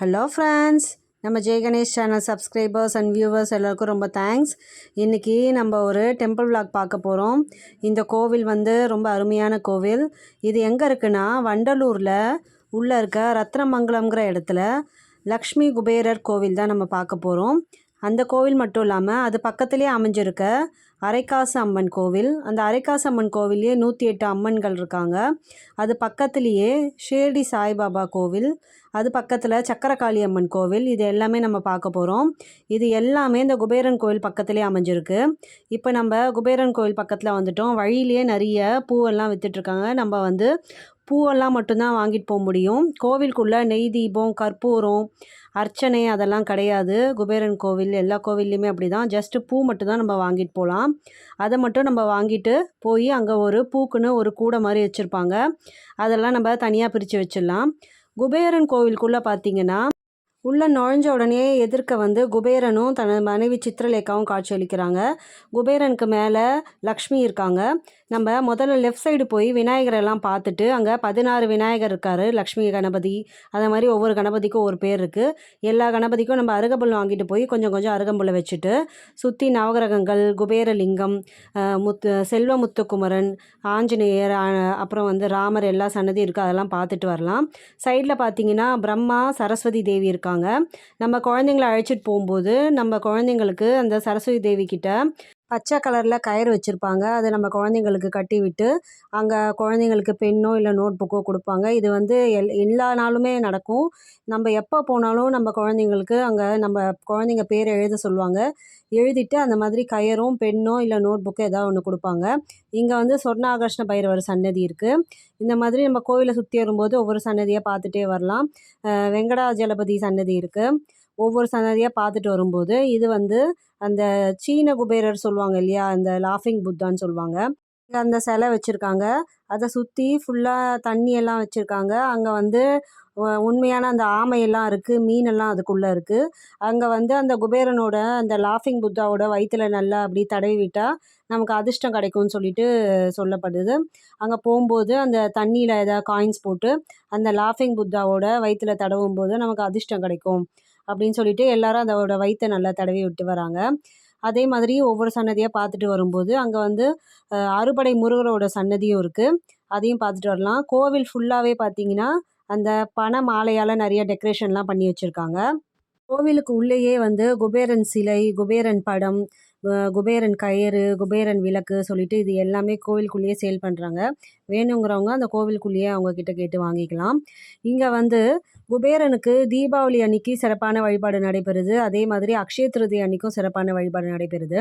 Hello friends, நம்ம Jai Ganesh channel subscribers and viewers எல்லாருக்கும் ரொம்ப தேங்க்ஸ். இன்றைக்கி நம்ம ஒரு டெம்பிள் விளாக் பார்க்க போகிறோம். இந்த கோவில் வந்து ரொம்ப அருமையான கோவில். இது எங்கே இருக்குன்னா வண்டலூரில் உள்ளே இருக்க ரத்னமங்கலம்ங்கிற இடத்துல லக்ஷ்மி குபேரர் கோவில் தான் நம்ம பார்க்க போகிறோம். அந்த கோவில் மட்டும் இல்லாமல் அது பக்கத்துலேயே அமைஞ்சிருக்க அரைக்காசு அம்மன் கோவில். அந்த அரைக்காசு அம்மன் கோவிலே 108 அம்மன்கள் இருக்காங்க. அது பக்கத்துலேயே ஷிரடி சாய்பாபா கோவில், அது பக்கத்தில் சக்கரகாளி அம்மன் கோவில். இது எல்லாமே நம்ம பார்க்க போகிறோம். இது எல்லாமே இந்த குபேரன் கோவில் பக்கத்துலேயே அமைஞ்சிருக்கு. இப்போ நம்ம குபேரன் கோவில் பக்கத்தில் வந்துட்டோம். வழியிலேயே நிறைய பூவெல்லாம் விற்றுட்ருக்காங்க. நம்ம வந்து பூவெல்லாம் மட்டும்தான் வாங்கிட்டு போக முடியும். கோவிலுக்குள்ளே நெய் தீபம், கற்பூரம், அர்ச்சனை அதெல்லாம் கிடையாது. குபேரன் கோவில் எல்லா கோவில்லையுமே அப்படி தான். ஜஸ்ட்டு பூ மட்டும்தான் நம்ம வாங்கிட்டு போகலாம். அதை மட்டும் நம்ம வாங்கிட்டு போய் அங்கே ஒரு பூக்குன்னு ஒரு கூடை மாதிரி வச்சுருப்பாங்க. அதெல்லாம் நம்ம தனியாக பிரித்து வச்சிடலாம். குபேரன் கோவிலுக்குள்ளே பார்த்திங்கன்னா உள்ளே நுழைஞ்ச உடனே எதிர்க்க வந்து குபேரனும் தனது மனைவி சித்திரலேகாவும் காட்சி அளிக்கிறாங்க. குபேரனுக்கு மேலே லக்ஷ்மி இருக்காங்க. நம்ம முதல்ல லெஃப்ட் சைடு போய் விநாயகரெல்லாம் பார்த்துட்டு அங்கே 16 விநாயகர் இருக்கார். லக்ஷ்மி கணபதி, அதே மாதிரி ஒவ்வொரு கணபதிக்கும் ஒரு பேர் இருக்குது. எல்லா கணபதிக்கும் நம்ம அருகம்புல் வாங்கிட்டு போய் கொஞ்சம் கொஞ்சம் அருகம்புல்லை வச்சுட்டு சுற்றி நவகிரகங்கள், குபேரலிங்கம், செல்வமுத்துக்குமரன், ஆஞ்சநேயர், அப்புறம் வந்து ராமர் எல்லா சன்னதி இருக்குது. அதெல்லாம் பார்த்துட்டு வரலாம். சைடில் பார்த்திங்கன்னா பிரம்மா, சரஸ்வதி தேவி இருக்காங்க. நம்ம குழந்தைங்களை அழைச்சிட்டு போகும்போது நம்ம குழந்தைங்களுக்கு அந்த சரஸ்வதி தேவி கிட்ட பச்சை கலரில் கயிறு வச்சுருப்பாங்க. அதை நம்ம குழந்தைங்களுக்கு கட்டி விட்டு அங்கே குழந்தைங்களுக்கு பென்னோ இல்லை நோட் புக்கோ கொடுப்பாங்க. இது வந்து எல்லா நாளுமே நடக்கும். நம்ம எப்போ போனாலும் நம்ம குழந்தைங்களுக்கு அங்கே நம்ம குழந்தைங்க பேர் எழுத சொல்லுவாங்க. எழுதிட்டு அந்த மாதிரி கயிறும் பென்னோ இல்லை நோட் புக்கோ ஏதாவது ஒன்று கொடுப்பாங்க. இங்கே வந்து சொர்ணாகர்ஷ்ண பைரவர் சன்னதி இருக்குது. இந்த மாதிரி நம்ம கோவிலை சுற்றி வரும்போது ஒவ்வொரு சன்னதியாக பார்த்துட்டே வரலாம். வெங்கடாஜலபதி சன்னதி இருக்குது. ஒவ்வொரு சன்னதியாக பார்த்துட்டு வரும்போது இது வந்து அந்த சீன குபேரர் சொல்லுவாங்க இல்லையா, அந்த லாஃபிங் புத்தான்னு சொல்லுவாங்க. அந்த சிலை வச்சுருக்காங்க. அதை சுற்றி ஃபுல்லாக தண்ணியெல்லாம் வச்சுருக்காங்க. அங்கே வந்து உண்மையான அந்த ஆமையெல்லாம் இருக்குது, மீனெல்லாம் அதுக்குள்ளே இருக்குது. அங்கே வந்து அந்த குபேரனோட அந்த லாஃபிங் புத்தாவோட வயிற்றில் நல்லா அப்படி தடவி விட்டால் நமக்கு அதிர்ஷ்டம் கிடைக்கும்னு சொல்லிட்டு சொல்லப்படுது. அங்கே போகும்போது அந்த தண்ணியில் ஏதாவது காயின்ஸ் போட்டு அந்த லாஃபிங் புத்தாவோட வயிற்றில் தடவும் போது நமக்கு அதிர்ஷ்டம் கிடைக்கும் அப்படின்னு சொல்லிட்டு எல்லாரும் அதோட வயிற்றை நல்லா தடவி விட்டு வராங்க. அதே மாதிரி ஒவ்வொரு சன்னதியாக பார்த்துட்டு வரும்போது அங்கே வந்து அறுபடை முருகரோட சன்னதியும் இருக்குது. அதையும் பார்த்துட்டு வரலாம். கோவில் ஃபுல்லாகவே பார்த்திங்கன்னா அந்த பனை மாலையால் நிறைய டெக்கரேஷன்லாம் பண்ணி வச்சுருக்காங்க. கோவிலுக்கு உள்ளேயே வந்து குபேரன் சிலை, குபேரன் படம், குபேரன் கயிறு, குபேரன் விளக்கு சொல்லிட்டு இது எல்லாமே கோவிலுக்குள்ளேயே சேல் பண்ணுறாங்க. வேணுங்கிறவங்க அந்த கோவிலுக்குள்ளேயே அவங்கக்கிட்ட கேட்டு வாங்கிக்கலாம். இங்கே வந்து குபேரனுக்கு தீபாவளி அன்னைக்கு சிறப்பான வழிபாடு நடைபெறுது. அதே மாதிரி அக்ஷய திருதி அன்றைக்கும் சிறப்பான வழிபாடு நடைபெறுது.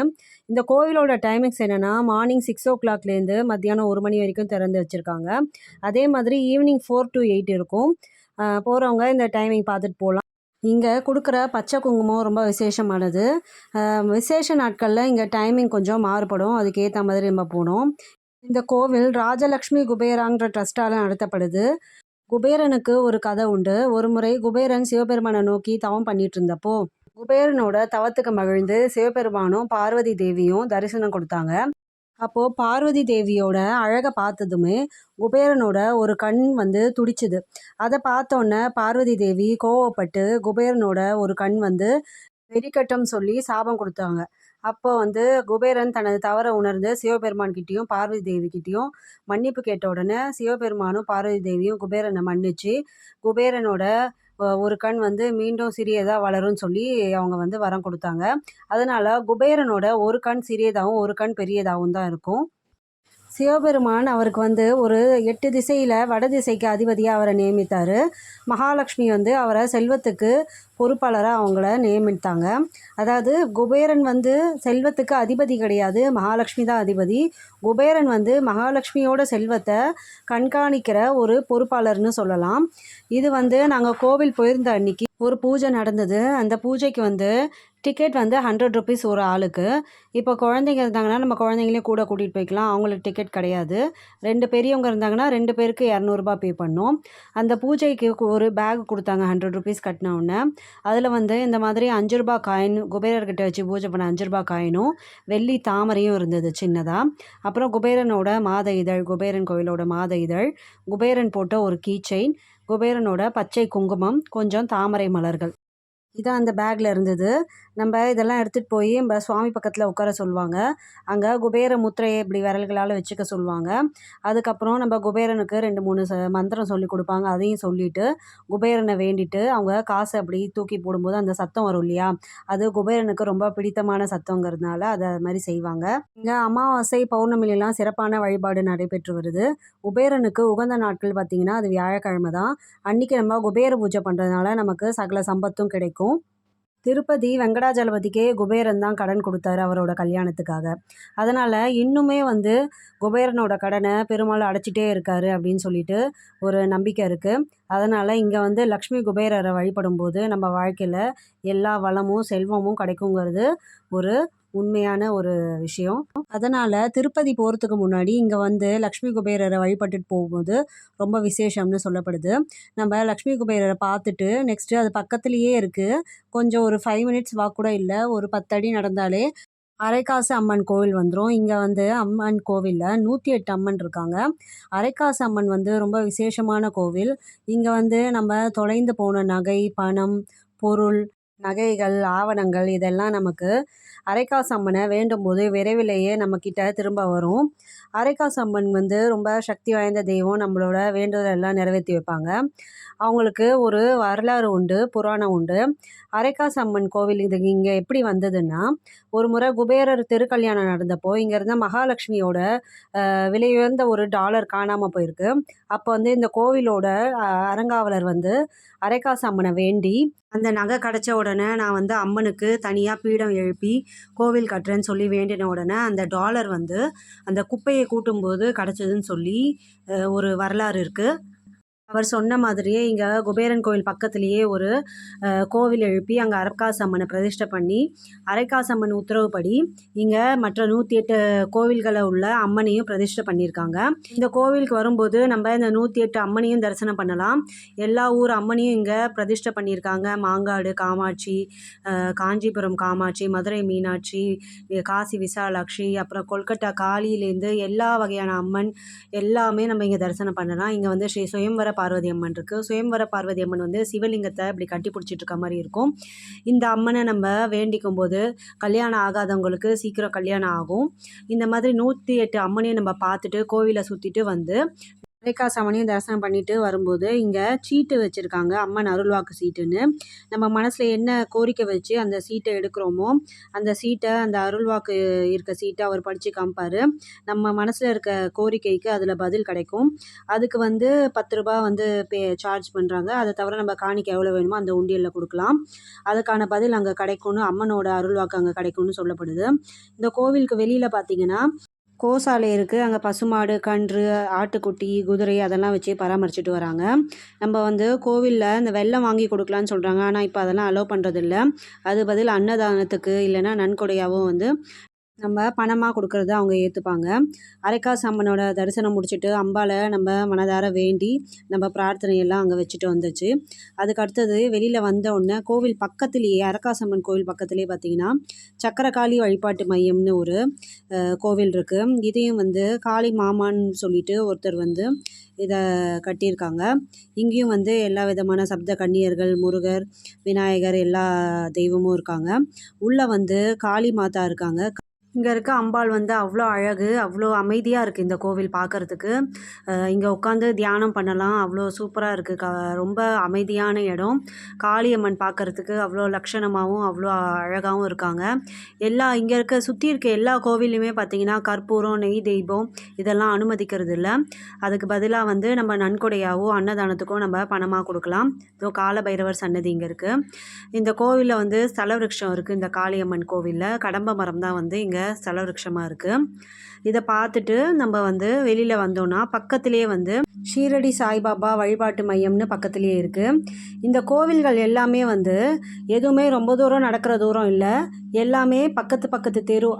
இந்த கோவிலோட டைமிங்ஸ் என்னென்னா மார்னிங் 6 o'clockலேருந்து மத்தியானம் 1 மணி வரைக்கும் திறந்து வச்சுருக்காங்க. அதே மாதிரி ஈவினிங் 4 to 8 இருக்கும். போகிறவங்க இந்த டைமிங் பார்த்துட்டு போகலாம். இங்கே கொடுக்குற பச்சை குங்குமம் ரொம்ப விசேஷமானது. விசேஷ நாட்களில் இங்கே டைமிங் கொஞ்சம் மாறுபடும். அதுக்கேற்ற மாதிரி நம்ம போகணும். இந்த கோவில் ராஜலக்ஷ்மி குபேராங்கிற ட்ரஸ்ட்டால் நடத்தப்படுது. குபேரனுக்கு ஒரு கதை உண்டு. ஒரு முறை குபேரன் சிவபெருமானை நோக்கி தவம் பண்ணிட்டு இருந்தப்போ குபேரனோட தவத்துக்கு மகிழ்ந்து சிவபெருமானும் பார்வதி தேவியும் தரிசனம் கொடுத்தாங்க. அப்போது பார்வதி தேவியோட அழகை பார்த்ததுமே குபேரனோட ஒரு கண் வந்து துடிச்சுது. அதை பார்த்தோன்னே பார்வதி தேவி கோவப்பட்டு குபேரனோட ஒரு கண் வந்து வெடிக்கட்டும் சொல்லி சாபம் கொடுத்தாங்க. அப்போ வந்து குபேரன் தனது தவறை உணர்ந்து சிவபெருமான்கிட்டையும் பார்வதி தேவிக்கிட்டையும் மன்னிப்பு கேட்ட உடனே சிவபெருமானும் பார்வதி தேவியும் குபேரனை மன்னிச்சு குபேரனோட ஒரு கண் வந்து மீண்டும் சிறியதாக வளரும்னு சொல்லி அவங்க வந்து வரம் கொடுத்தாங்க. அதனால் குபேரனோட ஒரு கண் சிறியதாகவும் ஒரு கண் பெரியதாகவும் தான் இருக்கும். சிவபெருமான் அவருக்கு வந்து ஒரு 8 திசையில் வடதிசைக்கு அதிபதியாக அவரை நியமித்தார். மகாலட்சுமி வந்து அவரை செல்வத்துக்கு பொறுப்பாளராக அவங்கள நியமித்தாங்க. அதாவது குபேரன் வந்து செல்வத்துக்கு அதிபதி கிடையாது, மகாலட்சுமி தான் அதிபதி. குபேரன் வந்து மகாலட்சுமியோட செல்வத்தை கண்காணிக்கிற ஒரு பொறுப்பாளர்னு சொல்லலாம். இது வந்து நாங்கள் கோவில் போயிருந்த அன்னைக்கு ஒரு பூஜை நடந்தது. அந்த பூஜைக்கு வந்து டிக்கெட் வந்து 100 rupees ஒரு ஆளுக்கு. இப்போ குழந்தைங்க இருந்தாங்கன்னா நம்ம குழந்தைங்களையும் கூட கூட்டிகிட்டு போய்க்கலாம். அவங்களுக்கு டிக்கெட் கிடையாது. 2 பெரியவங்க இருந்தாங்கன்னா 2 பேருக்கு 200 ரூபாய் பே பண்ணோம். அந்த பூஜைக்கு ஒரு பேக் கொடுத்தாங்க 100 rupees கட்டின உடனே. அதில் வந்து இந்த மாதிரி 5 ரூபாய் காயின், குபேரர்கிட்ட வச்சு பூஜை பண்ண 5 ரூபாய் காயினும் வெள்ளி தாமரையும் இருந்தது சின்னதாக. அப்புறம் குபேரனோட மாத இதழ், குபேரன் கோவிலோட மாத இதழ், குபேரன் போட்ட ஒரு கீ செயின், குபேரனோட பச்சை குங்குமம், கொஞ்சம் தாமரை மலர்கள். இதான் அந்த பேக்கில் இருந்தது. நம்ம இதெல்லாம் எடுத்துகிட்டு போய் நம்ம சுவாமி பக்கத்தில் உட்கார சொல்லுவாங்க. அங்கே குபேர முத்திரையை இப்படி விரல்களால் வச்சுக்க சொல்லுவாங்க. அதுக்கப்புறம் நம்ம குபேரனுக்கு 2, 3 மந்திரம் சொல்லிக் கொடுப்பாங்க. அதையும் சொல்லிவிட்டு குபேரனை வேண்டிட்டு அவங்க காசை அப்படி தூக்கி போடும்போது அந்த சத்தம் வரும் இல்லையா, அது குபேரனுக்கு ரொம்ப பிடித்தமான சத்தங்கிறதுனால அதை அது மாதிரி செய்வாங்க. இங்கே அமாவாசை பௌர்ணமிலெலாம் சிறப்பான வழிபாடு நடைபெற்று வருது. குபேரனுக்கு உகந்த நாட்கள் பார்த்திங்கன்னா அது வியாழக்கிழமை தான். அன்றைக்கி நம்ம குபேர பூஜை பண்ணுறதுனால நமக்கு சகல சம்பத்தும் கிடைக்கும். திருப்பதி வெங்கடாஜலபதிக்கே குபேரன் தான் கடன் கொடுத்தாரு அவரோட கல்யாணத்துக்காக. அதனால் இன்னுமே வந்து குபேரனோட கடனை பெருமாள் அடைச்சிட்டே இருக்காரு அப்படின்னு சொல்லிட்டு ஒரு நம்பிக்கை இருக்குது. அதனால் இங்கே வந்து லக்ஷ்மி குபேரரை வழிபடும்போது நம்ம வாழ்க்கையில் எல்லா வளமும் செல்வமும் கிடைக்குங்கிறது ஒரு உண்மையான ஒரு விஷயம். அதனால் திருப்பதி போகிறதுக்கு முன்னாடி இங்கே வந்து லக்ஷ்மி குபேரரை வழிபட்டுட்டு போகும்போது ரொம்ப விசேஷம்னு சொல்லப்படுது. நம்ம லக்ஷ்மி குபேரரை பார்த்துட்டு நெக்ஸ்ட்டு அது பக்கத்துலேயே இருக்குது. கொஞ்சம் ஒரு 5 மினிட்ஸ் வாக் கூட இல்லை, ஒரு 10 அடி நடந்தாலே அரைக்காசு அம்மன் கோவில் வந்துடும். இங்கே வந்து அம்மன் கோவிலில் 108 அம்மன் இருக்காங்க. அரைக்காசு அம்மன் வந்து ரொம்ப விசேஷமான கோவில். இங்கே வந்து நம்ம தொலைந்து போன நகை, பணம், பொருள், நகைகள், ஆவணங்கள் இதெல்லாம் நமக்கு அரைக்காசு அம்மனை வேண்டும்போது விரைவிலேயே நம்மக்கிட்ட திரும்ப வரும். அரைக்காசு அம்மன் வந்து ரொம்ப சக்தி வாய்ந்த தெய்வம். நம்மளோட வேண்டுதலெல்லாம் நிறைவேற்றி வைப்பாங்க. அவங்களுக்கு ஒரு வரலாறு உண்டு, புராணம் உண்டு. அரைக்காசு அம்மன் கோவில் இது இங்கே எப்படி வந்ததுன்னா, ஒரு முறை குபேரர் திருக்கல்யாணம் நடந்தப்போ இங்கே இருந்த மகாலட்சுமியோட விலையுயர்ந்த ஒரு டாலர் காணாமல் போயிருக்கு. அப்போ வந்து இந்த கோவிலோட அறங்காவலர் வந்து அரைக்காசு அம்மனை வேண்டி, அந்த நகை கிடச்ச உடனே நான் வந்து அம்மனுக்கு தனியாக பீடம் எழுப்பி கோவில் கட்டுறேன்னு சொல்லி வேண்டின உடனே அந்த டாலர் வந்து அந்த குப்பையை கூட்டும்போது கிடச்சதுன்னு சொல்லி ஒரு வரலாறு இருக்குது. அவர் சொன்ன மாதிரியே இங்கே குபேரன் கோவில் பக்கத்துலேயே ஒரு கோவில் எழுப்பி அங்கே அரைக்காசு அம்மனை பிரதிஷ்டை பண்ணி, அரைக்காசு அம்மன் உத்தரவுப்படி இங்கே மற்ற 108 கோவில்களை உள்ள அம்மனையும் பிரதிஷ்டை பண்ணியிருக்காங்க. இந்த கோவிலுக்கு வரும்போது நம்ம இந்த 108 அம்மனையும் தரிசனம் பண்ணலாம். எல்லா ஊர் அம்மனையும் இங்கே பிரதிஷ்டை பண்ணியிருக்காங்க. மாங்காடு காமாட்சி, காஞ்சிபுரம் காமாட்சி, மதுரை மீனாட்சி, காசி விசாலாட்சி, அப்புறம் கொல்கட்டா காளியிலேருந்து எல்லா வகையான அம்மன் எல்லாமே நம்ம இங்கே தரிசனம் பண்ணலாம். இங்கே வந்து ஸ்ரீ சுயம்வர பார்வதி அம்மன் இருக்குது. சுயம்வர பார்வதி அம்மன் வந்து சிவலிங்கத்தை இப்படி கட்டி பிடிச்சிட்டு இருக்க மாதிரி இருக்கும். இந்த அம்மனை நம்ம வேண்டிக்கும் போது கல்யாணம் ஆகாதவங்களுக்கு சீக்கிரம் கல்யாணம் ஆகும். இந்த மாதிரி 108 அம்மனையும் நம்ம பார்த்துட்டு கோவிலை சுற்றிட்டு வந்து அரைக்காசு அம்மனையும் தரிசனம் பண்ணிட்டு வரும்போது இங்கே சீட்டு வச்சுருக்காங்க, அம்மன் அருள்வாக்கு சீட்டுன்னு. நம்ம மனசில் என்ன கோரிக்கை வச்சு அந்த சீட்டை எடுக்கிறோமோ அந்த சீட்டை, அந்த அருள்வாக்கு இருக்க சீட்டை அவர் படித்து காமிப்பார். நம்ம மனசில் இருக்க கோரிக்கைக்கு அதில் பதில் கிடைக்கும். அதுக்கு வந்து 10 ரூபா வந்து சார்ஜ் பண்ணுறாங்க. அதை தவிர நம்ம காணிக்கை எவ்வளோ வேணுமோ அந்த உண்டியலில் கொடுக்கலாம். அதுக்கான பதில் அங்கே கிடைக்கும்னு, அம்மனோட அருள்வாக்கு அங்கே கிடைக்கும்னு சொல்லப்படுது. இந்த கோவிலுக்கு வெளியில் பார்த்திங்கன்னா கோசாலை இருக்குது. அங்கே பசுமாடு, கன்று, ஆட்டுக்குட்டி, குதிரை அதெல்லாம் வச்சு பராமரிச்சுட்டு வராங்க. நம்ம வந்து கோவிலில் இந்த வெல்லம் வாங்கி கொடுக்கலான்னு சொல்கிறாங்க. ஆனால் இப்போ அதெல்லாம் அலோவ் பண்ணுறதில்ல. அது பதில் அன்னதானத்துக்கு இல்லைன்னா நன்கொடையாகவும் வந்து நம்ம பணமாக கொடுக்குறத அவங்க ஏற்றுப்பாங்க. அரைக்காசு அம்மனோட தரிசனம் முடிச்சுட்டு அம்பாவை நம்ம மனதார வேண்டி நம்ம பிரார்த்தனையெல்லாம் அங்கே வச்சுட்டு வந்துச்சு. அதுக்கு அடுத்தது வெளியில் வந்த உடனே கோவில் பக்கத்துலேயே, அரைக்காசு அம்மன் கோவில் பக்கத்துலேயே பார்த்திங்கன்னா சக்கரகாளி வழிபாட்டு மையம்னு ஒரு கோவில் இருக்குது. இதையும் வந்து காளி மாமான்னு சொல்லிட்டு ஒருத்தர் வந்து இதை கட்டியிருக்காங்க. இங்கேயும் வந்து எல்லா விதமான சப்த கன்னியர்கள், முருகர், விநாயகர் எல்லா தெய்வமும் இருக்காங்க. உள்ளே வந்து காளி மாதா இருக்காங்க. இங்கே இருக்க அம்பாள் வந்து அவ்வளோ அழகு, அவ்வளோ அமைதியாக இருக்குது இந்த கோவில் பார்க்குறதுக்கு. இங்கே உட்காந்து தியானம் பண்ணலாம், அவ்வளோ சூப்பராக இருக்குது. ரொம்ப அமைதியான இடம். காளியம்மன் பார்க்குறதுக்கு அவ்வளோ லட்சணமாகவும் அவ்வளோ அழகாகவும் இருக்காங்க. இங்கே சுற்றி இருக்க எல்லா கோவிலையுமே பார்த்திங்கன்னா கற்பூரம், நெய் தீபம் இதெல்லாம் அனுமதிக்கிறது இல்லை. அதுக்கு பதிலாக வந்து நம்ம நன்கொடையாவோ அன்னதானத்துக்கோ நம்ம பணமாக கொடுக்கலாம். இதோ காலபைரவர் சன்னதி இங்கே இருக்குது. இந்த கோவிலில் வந்து ஸ்தல விருட்சம் இருக்குது. இந்த காளியம்மன் கோவிலில் கடம்ப மரம் தான் வந்து இங்கே ஸ்தல விருட்சமாக இருக்குது. இதை பார்த்துட்டு நம்ம வந்து வெளியில் வந்தோன்னா பக்கத்துலேயே வந்து ஷீரடி சாய்பாபா வழிபாட்டு மையம்னு பக்கத்துலேயே இருக்குது. இந்த கோவில்கள் எல்லாமே வந்து எதுவுமே ரொம்ப தூரம் நடக்கிற தூரம் இல்லை. எல்லாமே பக்கத்து பக்கத்து தெரு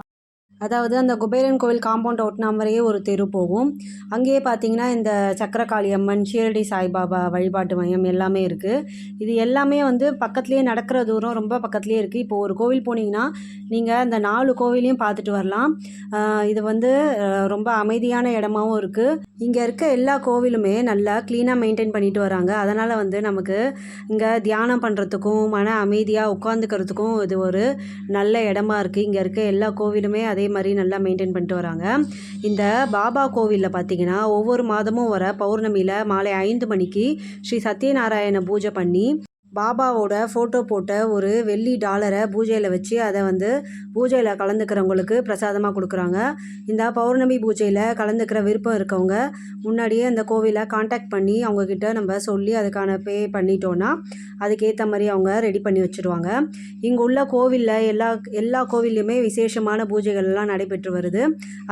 அதாவது அந்த குபேரன் கோவில் காம்பவுண்ட் ஒட்டின மாதிரியே ஒரு தெரு போகும். அங்கேயே பார்த்தீங்கன்னா இந்த சக்கரகாளி அம்மன், ஷீரடி சாய்பாபா வழிபாட்டு மையம் எல்லாமே இருக்குது. இது எல்லாமே வந்து பக்கத்துலேயே நடக்கிற தூரம் ரொம்ப பக்கத்துலேயே இருக்குது. இப்போ ஒரு கோவில் போனீங்கன்னா நீங்கள் அந்த 4 கோவிலையும் பார்த்துட்டு வரலாம். இது வந்து ரொம்ப அமைதியான இடமாவும் இருக்குது. இங்கே இருக்க எல்லா கோவிலுமே நல்லா க்ளீனாக மெயின்டைன் பண்ணிட்டு வராங்க. அதனால் வந்து நமக்கு இங்கே தியானம் பண்ணுறதுக்கும் மன அமைதியாக உட்காந்துக்கிறதுக்கும் இது ஒரு நல்ல இடமா இருக்குது. இங்கே இருக்க எல்லா கோவிலுமே அதே மாதிரி நல்லா மெயின்டைன் பண்ணிட்டு வராங்க. இந்த பாபா கோவிலில் பார்த்தீங்கன்னா ஒவ்வொரு மாதமும் வர பௌர்ணமியில் மாலை 5 மணிக்கு ஸ்ரீ சத்யநாராயண பூஜை பண்ணி பாபாவோட ஃபோட்டோ போட்ட ஒரு வெள்ளி டாலரை பூஜையில் வச்சு அதை வந்து பூஜையில் கலந்துக்கிறவங்களுக்கு பிரசாதமாக கொடுக்குறாங்க. இந்த பௌர்ணமி பூஜையில் கலந்துக்கிற விருப்பம் இருக்கவங்க முன்னாடியே அந்த கோவிலை காண்டாக்ட் பண்ணி அவங்கக்கிட்ட நம்ம சொல்லி அதுக்கான பே பண்ணிட்டோன்னா அதுக்கேற்ற மாதிரி அவங்க ரெடி பண்ணி வச்சுருவாங்க. இங்கே உள்ள கோவிலில் எல்லா கோவில்லையுமே விசேஷமான பூஜைகள்லாம் நடைபெற்று வருது.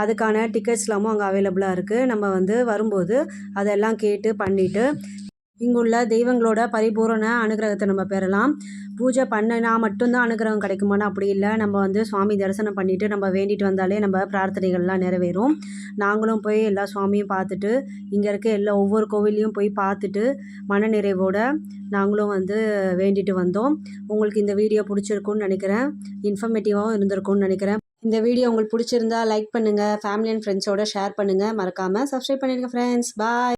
அதுக்கான டிக்கெட்ஸ்லாமும் அங்கே அவைலபிளாக இருக்குது. நம்ம வந்து வரும்போது அதெல்லாம் கேட்டு பண்ணிவிட்டு இங்குள்ள தெய்வங்களோட பரிபூரண அனுகிரகத்தை நம்ம பெறலாம். பூஜை பண்ணினா மட்டும்தான் அனுகிரகம் கிடைக்குமானா அப்படி இல்லை. நம்ம வந்து சுவாமி தரிசனம் பண்ணிவிட்டு நம்ம வேண்டிட்டு வந்தாலே நம்ம பிரார்த்தனைகள்லாம் நிறைவேறும். நாங்களும் போய் எல்லா சுவாமியும் பார்த்துட்டு இங்கே இருக்க ஒவ்வொரு கோவிலையும் போய் பார்த்துட்டு மனநிறைவோட நாங்களும் வந்து வேண்டிட்டு வந்தோம். உங்களுக்கு இந்த வீடியோ பிடிச்சிருக்குன்னு நினைக்கிறேன். இன்ஃபர்மேட்டிவாகவும் இருந்திருக்கும்னு நினைக்கிறேன். இந்த வீடியோ உங்களுக்கு பிடிச்சிருந்தா லைக் பண்ணுங்கள், ஃபேமிலி அண்ட் ஃப்ரெண்ட்ஸோட ஷேர் பண்ணுங்கள், மறக்காமல் சப்ஸ்கிரைப் பண்ணிடுங்க ஃப்ரெண்ட்ஸ். பாய்.